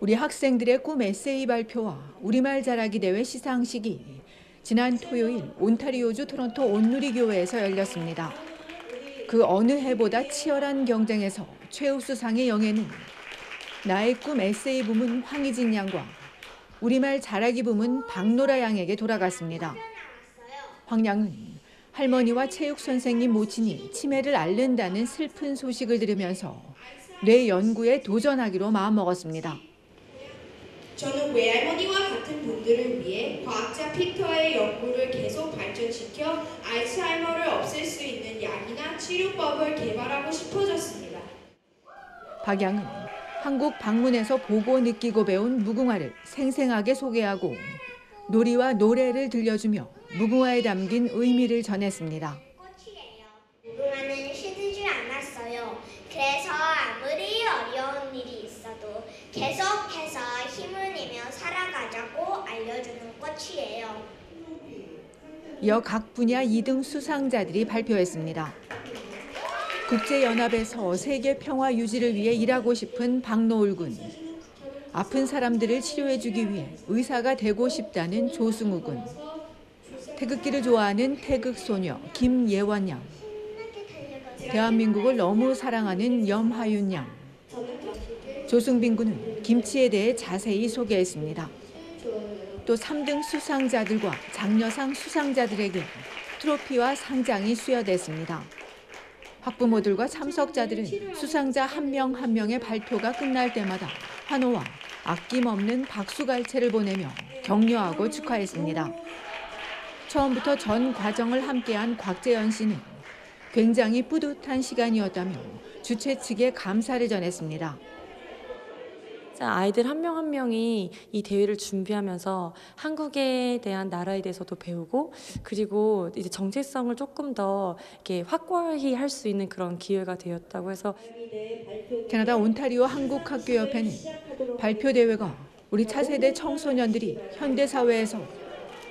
우리 학생들의 꿈 에세이 발표와 우리말 잘하기 대회 시상식이 지난 토요일 온타리오주 토론토 온누리교회에서 열렸습니다. 그 어느 해보다 치열한 경쟁에서 최우수상의 영예는 나의 꿈 에세이 부문 황희진 양과 우리말 잘하기 부문 박노라 양에게 돌아갔습니다. 황 양은 할머니와 체육 선생님 모친이 치매를 앓는다는 슬픈 소식을 들으면서 뇌 연구에 도전하기로 마음먹었습니다. 저는 외할머니와 같은 분들을 위해 과학자 피터의 연구를 계속 발전시켜 알츠하이머를 없앨 수 있는 약이나 치료법을 개발하고 싶어졌습니다. 박 양은 한국 방문해서 보고 느끼고 배운 무궁화를 생생하게 소개하고 놀이와 노래를 들려주며 무궁화에 담긴 의미를 전했습니다. 무궁화는 쉬지 않았어요. 그래서 아무리 어려운 일이 있어도 계속해서 힘을 내며 살아가자고 알려주는 꽃이에요. 이어 각 분야 2등 수상자들이 발표했습니다. 국제연합에서 세계 평화 유지를 위해 일하고 싶은 박노을 군, 아픈 사람들을 치료해주기 위해 의사가 되고 싶다는 조승우 군, 태극기를 좋아하는 태극소녀 김예원 양, 대한민국을 너무 사랑하는 염하윤 양, 조승빈 군은 김치에 대해 자세히 소개했습니다. 또 3등 수상자들과 장려상 수상자들에게 트로피와 상장이 수여됐습니다. 학부모들과 참석자들은 수상자 한 명 한 명의 발표가 끝날 때마다 환호와 아낌없는 박수갈채를 보내며 격려하고 축하했습니다. 처음부터 전 과정을 함께한 곽재현 씨는 굉장히 뿌듯한 시간이었다며 주최 측에 감사를 전했습니다. 아이들 한 명 한 명이 이 대회를 준비하면서 한국에 대한 나라에 대해서도 배우고 그리고 이제 정체성을 조금 더 이렇게 확고히 할 수 있는 그런 기회가 되었다고 해서 캐나다 온타리오 한국학교협회는 발표 대회가 우리 차세대 청소년들이 현대 사회에서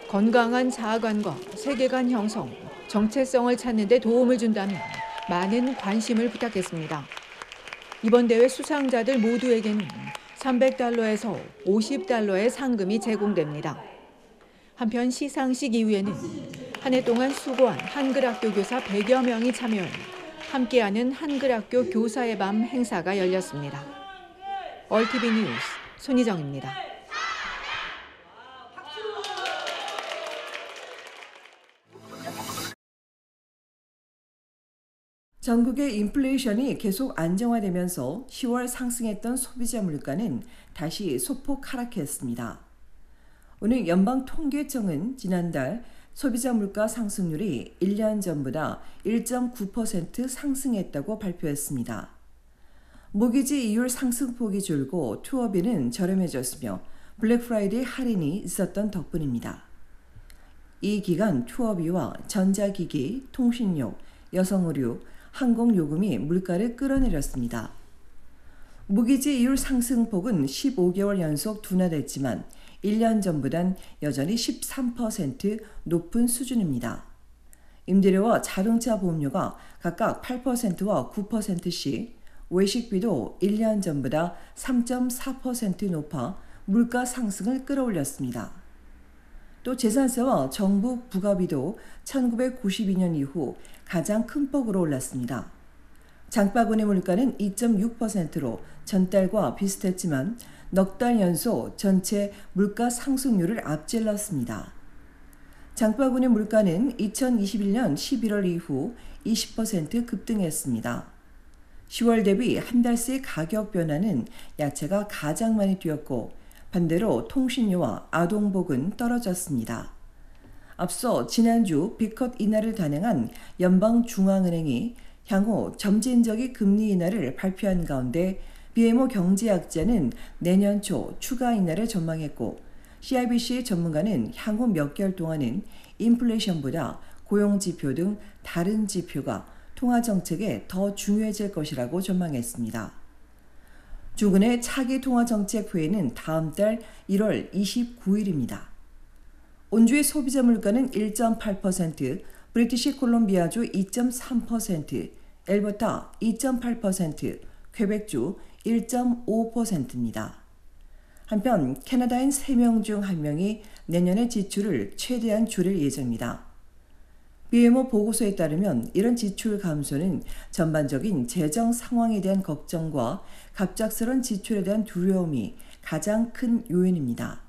건강한 자아관과 세계관 형성, 정체성을 찾는 데 도움을 준다면 많은 관심을 부탁했습니다. 이번 대회 수상자들 모두에게는 $300에서 $50의 상금이 제공됩니다. 한편 시상식 이후에는 한 해 동안 수고한 한글학교 교사 100여 명이 참여해 함께하는 한글학교 교사의 밤 행사가 열렸습니다. 얼티비 뉴스 손희정입니다. 전국의 인플레이션이 계속 안정화되면서 10월 상승했던 소비자 물가는 다시 소폭 하락했습니다. 오늘 연방통계청은 지난달 소비자 물가 상승률이 1년 전보다 1.9% 상승했다고 발표했습니다. 모기지 이율 상승폭이 줄고 투어비는 저렴해졌으며 블랙프라이데이 할인이 있었던 덕분입니다. 이 기간 투어비와 전자기기, 통신료, 여성의류, 항공요금이 물가를 끌어내렸습니다. 모기지 이율 상승폭은 15개월 연속 둔화됐지만 1년 전보단 여전히 13% 높은 수준입니다. 임대료와 자동차 보험료가 각각 8%와 9%씩, 외식비도 1년 전보다 3.4% 높아 물가 상승을 끌어올렸습니다. 또 재산세와 정부 부가비도 1992년 이후 가장 큰 폭으로 올랐습니다. 장바구니 물가는 2.6%로 전달과 비슷했지만 넉 달 연속 전체 물가 상승률을 앞질렀습니다. 장바구니 물가는 2021년 11월 이후 20% 급등했습니다. 10월 대비 한 달 새 가격 변화는 야채가 가장 많이 뛰었고 반대로 통신료와 아동복은 떨어졌습니다. 앞서 지난주 빅컷 인하를 단행한 연방중앙은행이 향후 점진적인 금리 인하를 발표한 가운데 BMO 경제학자는 내년 초 추가 인하를 전망했고 CIBC 전문가는 향후 몇 개월 동안은 인플레이션보다 고용지표 등 다른 지표가 통화정책에 더 중요해질 것이라고 전망했습니다. 주근의 차기 통화정책회의는 다음 달 1월 29일입니다. 온주의 소비자 물가는 1.8%, 브리티시 콜롬비아주 2.3%, 엘버타 2.8%, 퀘벡주 1.5%입니다. 한편 캐나다인 3명 중 1명이 내년에 지출을 최대한 줄일 예정입니다. BMO 보고서에 따르면 이런 지출 감소는 전반적인 재정 상황에 대한 걱정과 갑작스런 지출에 대한 두려움이 가장 큰 요인입니다.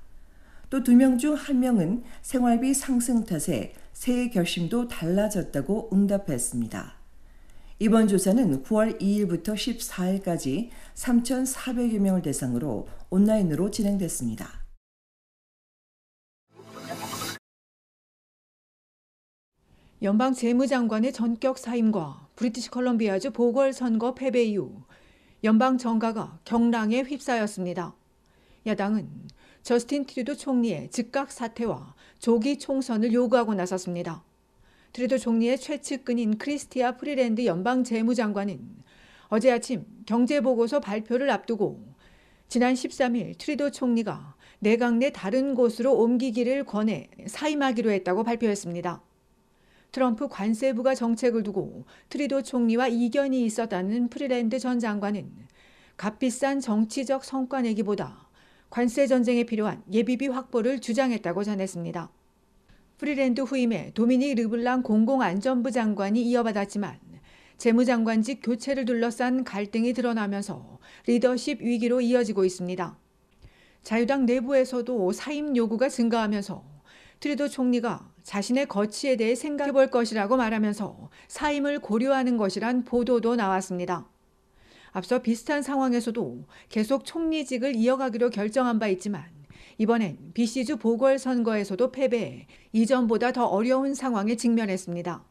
또 2명 중 1명은 생활비 상승 탓에 새해 결심도 달라졌다고 응답했습니다. 이번 조사는 9월 2일부터 14일까지 3,400여 명을 대상으로 온라인으로 진행됐습니다. 연방 재무장관의 전격 사임과 브리티시 컬럼비아주 보궐선거 패배 이후 연방 정가가 경랑에 휩싸였습니다. 야당은 저스틴 트루도 총리의 즉각 사퇴와 조기 총선을 요구하고 나섰습니다. 트루도 총리의 최측근인 크리스티아 프리랜드 연방 재무장관은 어제 아침 경제보고서 발표를 앞두고 지난 13일 트루도 총리가 내각 내 다른 곳으로 옮기기를 권해 사임하기로 했다고 발표했습니다. 트럼프 관세 부과 정책을 두고 트루도 총리와 이견이 있었다는 프리랜드 전 장관은 값비싼 정치적 성과 내기보다 관세 전쟁에 필요한 예비비 확보를 주장했다고 전했습니다. 프리랜드 후임에 도미닉 르블랑 공공안전부 장관이 이어받았지만 재무장관직 교체를 둘러싼 갈등이 드러나면서 리더십 위기로 이어지고 있습니다. 자유당 내부에서도 사임 요구가 증가하면서 트루도 총리가 자신의 거취에 대해 생각해 볼 것이라고 말하면서 사임을 고려하는 것이란 보도도 나왔습니다. 앞서 비슷한 상황에서도 계속 총리직을 이어가기로 결정한 바 있지만 이번엔 BC주 보궐선거에서도 패배해 이전보다 더 어려운 상황에 직면했습니다.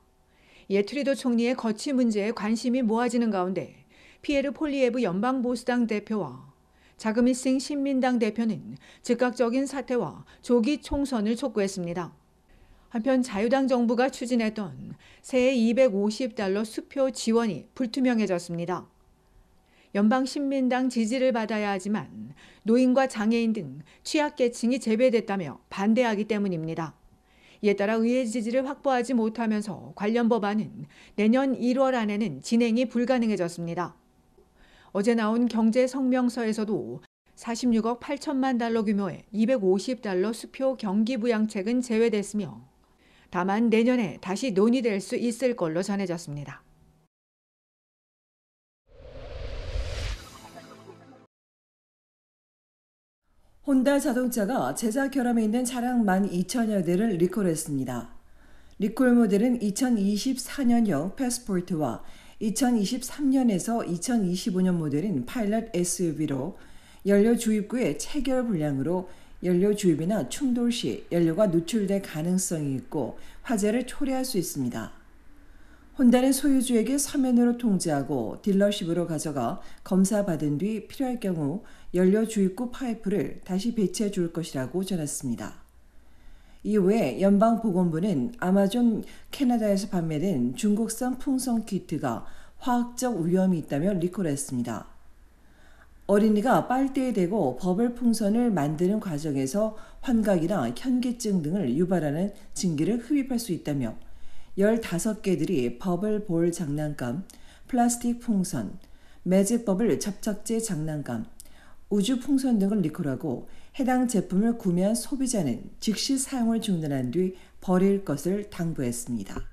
이에 트루도 총리의 거취 문제에 관심이 모아지는 가운데 피에르 폴리에브 연방보수당 대표와 자그미싱 신민당 대표는 즉각적인 사퇴와 조기 총선을 촉구했습니다. 한편 자유당 정부가 추진했던 새해 $250 수표 지원이 불투명해졌습니다. 연방 신민당 지지를 받아야 하지만 노인과 장애인 등 취약계층이 제외됐다며 반대하기 때문입니다. 이에 따라 의회 지지를 확보하지 못하면서 관련 법안은 내년 1월 안에는 진행이 불가능해졌습니다. 어제 나온 경제 성명서에서도 46억 8천만 달러 규모의 $250 수표 경기부양책은 제외됐으며 다만 내년에 다시 논의될 수 있을 걸로 전해졌습니다. 혼다 자동차가 제작 결함이 있는 차량 12,000여 대를 리콜했습니다. 리콜 모델은 2024년형 패스포트와 2023년에서 2025년 모델인 파일럿 SUV로 연료 주입구의 체결 불량으로 연료 주입이나 충돌 시 연료가 누출될 가능성이 있고 화재를 초래할 수 있습니다. 혼다는 소유주에게 서면으로 통지하고 딜러십으로 가져가 검사받은 뒤 필요할 경우 연료 주입구 파이프를 다시 배치해 줄 것이라고 전했습니다. 이후에 연방보건부는 아마존 캐나다에서 판매된 중국산 풍선 키트가 화학적 위험이 있다며 리콜했습니다. 어린이가 빨대에 대고 버블 풍선을 만드는 과정에서 환각이나 현기증 등을 유발하는 증기를 흡입할 수 있다며 15개들이 버블 볼 장난감, 플라스틱 풍선, 매직 버블 접착제 장난감, 우주 풍선 등을 리콜하고 해당 제품을 구매한 소비자는 즉시 사용을 중단한 뒤 버릴 것을 당부했습니다.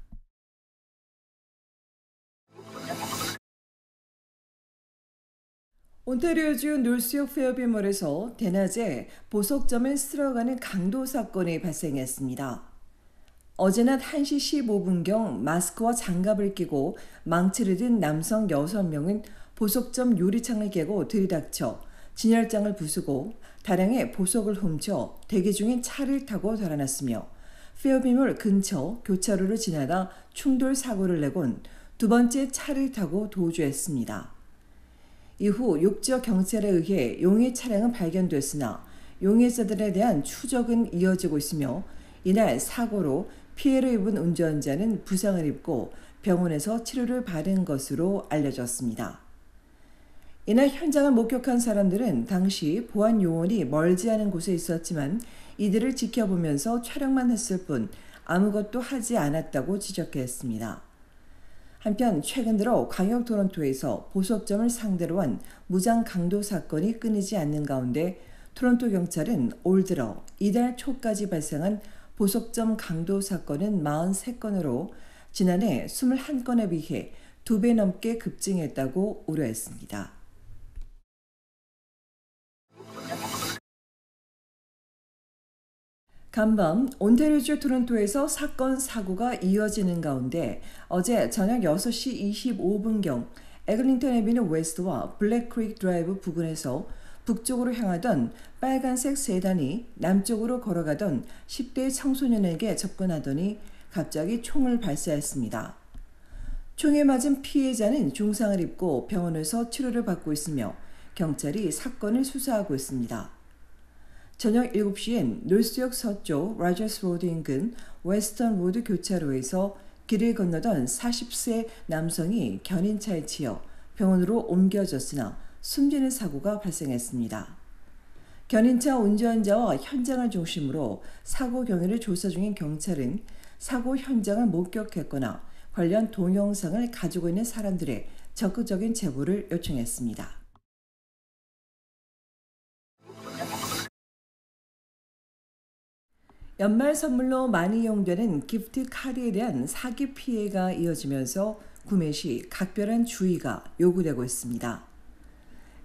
온타리오주 놀스역 페어빌몰에서 대낮에 보석점을 쓸어가는 강도 사건이 발생했습니다. 어제 낮 1시 15분경 마스크와 장갑을 끼고 망치를 든 남성 6명은 보석점 유리창을 깨고 들이닥쳐 진열장을 부수고 다량의 보석을 훔쳐 대기 중인 차를 타고 달아났으며 페어빌몰 근처 교차로를 지나다 충돌 사고를 내곤 두 번째 차를 타고 도주했습니다. 이후 욕지역 경찰에 의해 용의 차량은 발견됐으나 용의자들에 대한 추적은 이어지고 있으며 이날 사고로 피해를 입은 운전자는 부상을 입고 병원에서 치료를 받은 것으로 알려졌습니다. 이날 현장을 목격한 사람들은 당시 보안 요원이 멀지 않은 곳에 있었지만 이들을 지켜보면서 촬영만 했을 뿐 아무것도 하지 않았다고 지적했습니다. 한편 최근 들어 광역 토론토에서 보석점을 상대로 한 무장 강도 사건이 끊이지 않는 가운데 토론토 경찰은 올 들어 이달 초까지 발생한 보석점 강도 사건은 43건으로 지난해 21건에 비해 2배 넘게 급증했다고 우려했습니다. 간밤 온타리오주 토론토에서 사건 사고가 이어지는 가운데 어제 저녁 6시 25분경 에글링턴 애비뉴 웨스트와 블랙크릭 드라이브 부근에서 북쪽으로 향하던 빨간색 세단이 남쪽으로 걸어가던 10대 청소년에게 접근하더니 갑자기 총을 발사했습니다. 총에 맞은 피해자는 중상을 입고 병원에서 치료를 받고 있으며 경찰이 사건을 수사하고 있습니다. 저녁 7시엔 노스역 서쪽 라저스 로드 인근 웨스턴 로드 교차로에서 길을 건너던 40세 남성이 견인차에 치여 병원으로 옮겨졌으나 숨지는 사고가 발생했습니다. 견인차 운전자와 현장을 중심으로 사고 경위를 조사 중인 경찰은 사고 현장을 목격했거나 관련 동영상을 가지고 있는 사람들의 적극적인 제보를 요청했습니다. 연말 선물로 많이 이용되는 기프트 카드에 대한 사기 피해가 이어지면서 구매 시 각별한 주의가 요구되고 있습니다.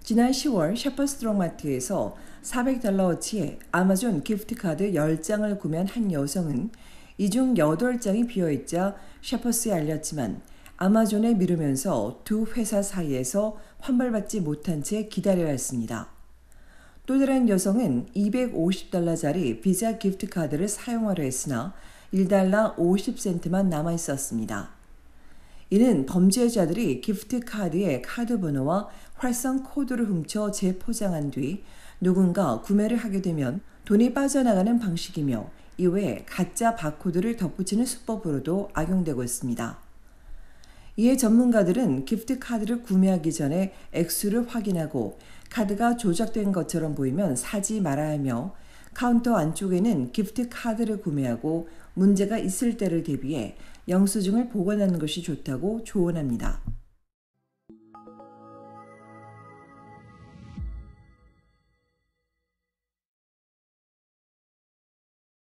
지난 10월 셰퍼스트롱마트에서 $400어치의 아마존 기프트 카드 10장을 구매한 한 여성은 이 중 8장이 비어있자 셰퍼스에 알렸지만 아마존에 미루면서 두 회사 사이에서 환불받지 못한 채 기다려야 했습니다. 또 다른 여성은 $250짜리 비자 기프트 카드를 사용하려 했으나 $1 50센트만 남아 있었습니다. 이는 범죄자들이 기프트 카드의 카드 번호와 활성 코드를 훔쳐 재포장한 뒤 누군가 구매를 하게 되면 돈이 빠져나가는 방식이며 이외에 가짜 바코드를 덧붙이는 수법으로도 악용되고 있습니다. 이에 전문가들은 기프트 카드를 구매하기 전에 액수를 확인하고 카드가 조작된 것처럼 보이면 사지 말아야 하며 카운터 안쪽에는 기프트 카드를 구매하고 문제가 있을 때를 대비해 영수증을 보관하는 것이 좋다고 조언합니다.